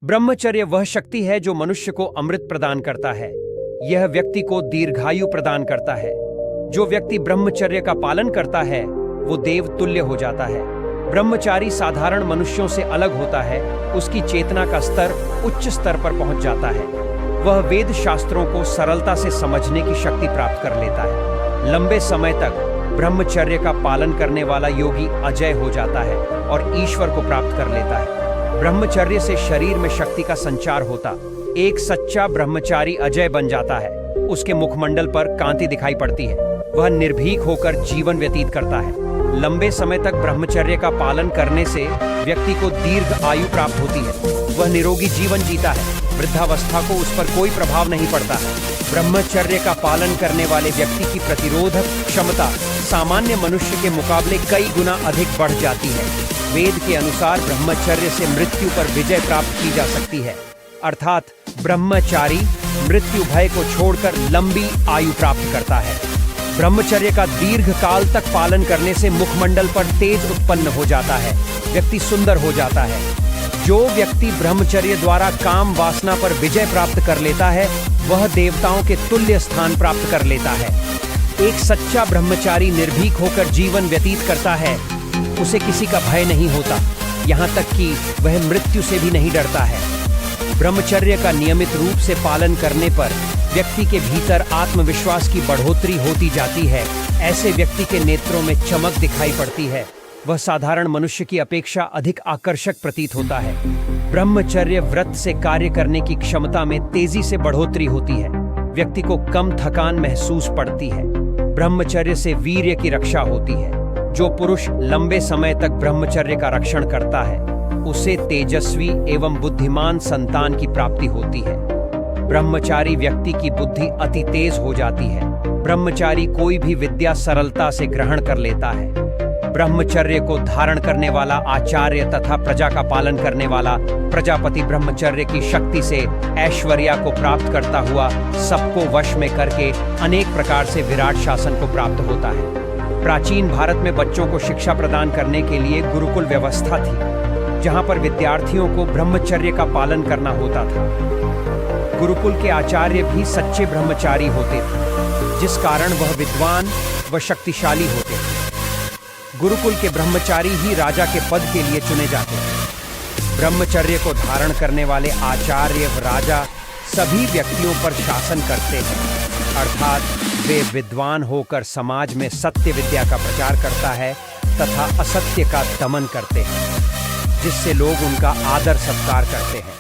ब्रह्मचर्य वह शक्ति है जो मनुष्य को अमृत प्रदान करता है। यह व्यक्ति को दीर्घायु प्रदान करता है। जो व्यक्ति ब्रह्मचर्य का पालन करता है वो देव तुल्य हो जाता है। ब्रह्मचारी साधारण मनुष्यों से अलग होता है। उसकी चेतना का स्तर उच्च स्तर पर पहुंच जाता है। वह वेद शास्त्रों को सरलता से समझने की शक्ति प्राप्त कर लेता है। लंबे समय तक ब्रह्मचर्य का पालन करने वाला योगी अजय हो जाता है और ईश्वर को प्राप्त कर लेता है। ब्रह्मचर्य से शरीर में शक्ति का संचार होता। एक सच्चा ब्रह्मचारी अजय बन जाता है। उसके मुखमंडल पर कांति दिखाई पड़ती है। वह निर्भीक होकर जीवन व्यतीत करता है। लंबे समय तक ब्रह्मचर्य का पालन करने से व्यक्ति को दीर्घ आयु प्राप्त होती है। वह निरोगी जीवन जीता है। वृद्धावस्था को उस पर कोई प्रभाव नहीं पड़ता है। ब्रह्मचर्य का पालन करने वाले व्यक्ति की प्रतिरोधक क्षमता सामान्य मनुष्य के मुकाबले कई गुना अधिक बढ़ जाती है। वेद के अनुसार ब्रह्मचर्य से मृत्यु पर विजय प्राप्त की जा सकती है, अर्थात ब्रह्मचारी मृत्यु भय को छोड़कर लंबी आयु प्राप्त करता है। ब्रह्मचर्य का दीर्घ काल तक पालन करने से मुखमंडल पर तेज उत्पन्न हो जाता है। व्यक्ति सुंदर हो जाता है। जो व्यक्ति ब्रह्मचर्य द्वारा काम वासना पर विजय प्राप्त कर लेता है वह देवताओं के तुल्य स्थान प्राप्त कर लेता है। एक सच्चा ब्रह्मचारी निर्भीक होकर जीवन व्यतीत करता है। उसे किसी का भय नहीं होता, यहाँ तक कि वह मृत्यु से भी नहीं डरता है। ब्रह्मचर्य का नियमित रूप से पालन करने पर व्यक्ति के भीतर आत्मविश्वास की बढ़ोतरी होती जाती है। ऐसे व्यक्ति के नेत्रों में चमक दिखाई पड़ती है। वह साधारण मनुष्य की अपेक्षा अधिक आकर्षक प्रतीत होता है। ब्रह्मचर्य व्रत से कार्य करने की क्षमता में तेजी से बढ़ोतरी होती है। व्यक्ति को कम थकान महसूस पड़ती है। ब्रह्मचर्य से वीर्य की रक्षा होती है। जो पुरुष लंबे समय तक ब्रह्मचर्य का रक्षण करता है उसे तेजस्वी एवं बुद्धिमान संतान की प्राप्ति होती है। ब्रह्मचारी व्यक्ति की बुद्धि अति तेज हो जाती है। ब्रह्मचारी कोई भी विद्या सरलता से ग्रहण कर लेता है। ब्रह्मचर्य को धारण करने वाला आचार्य तथा प्रजा का पालन करने वाला प्रजापति ब्रह्मचर्य की शक्ति से ऐश्वर्या को प्राप्त करता हुआ सबको वश में करके अनेक प्रकार से विराट शासन को प्राप्त होता है। प्राचीन भारत में बच्चों को शिक्षा प्रदान करने के लिए गुरुकुल व्यवस्था थी, जहां पर विद्यार्थियों को ब्रह्मचर्य का पालन करना होता था। गुरुकुल के आचार्य भी सच्चे ब्रह्मचारी होते थे, जिस कारण वह विद्वान व शक्तिशाली होते थे। गुरुकुल के ब्रह्मचारी ही राजा के पद के लिए चुने जाते थे। ब्रह्मचर्य को धारण करने वाले आचार्य व राजा सभी व्यक्तियों पर शासन करते हैं, अर्थात वे विद्वान होकर समाज में सत्य विद्या का प्रचार करता है तथा असत्य का दमन करते हैं, जिससे लोग उनका आदर सत्कार करते हैं।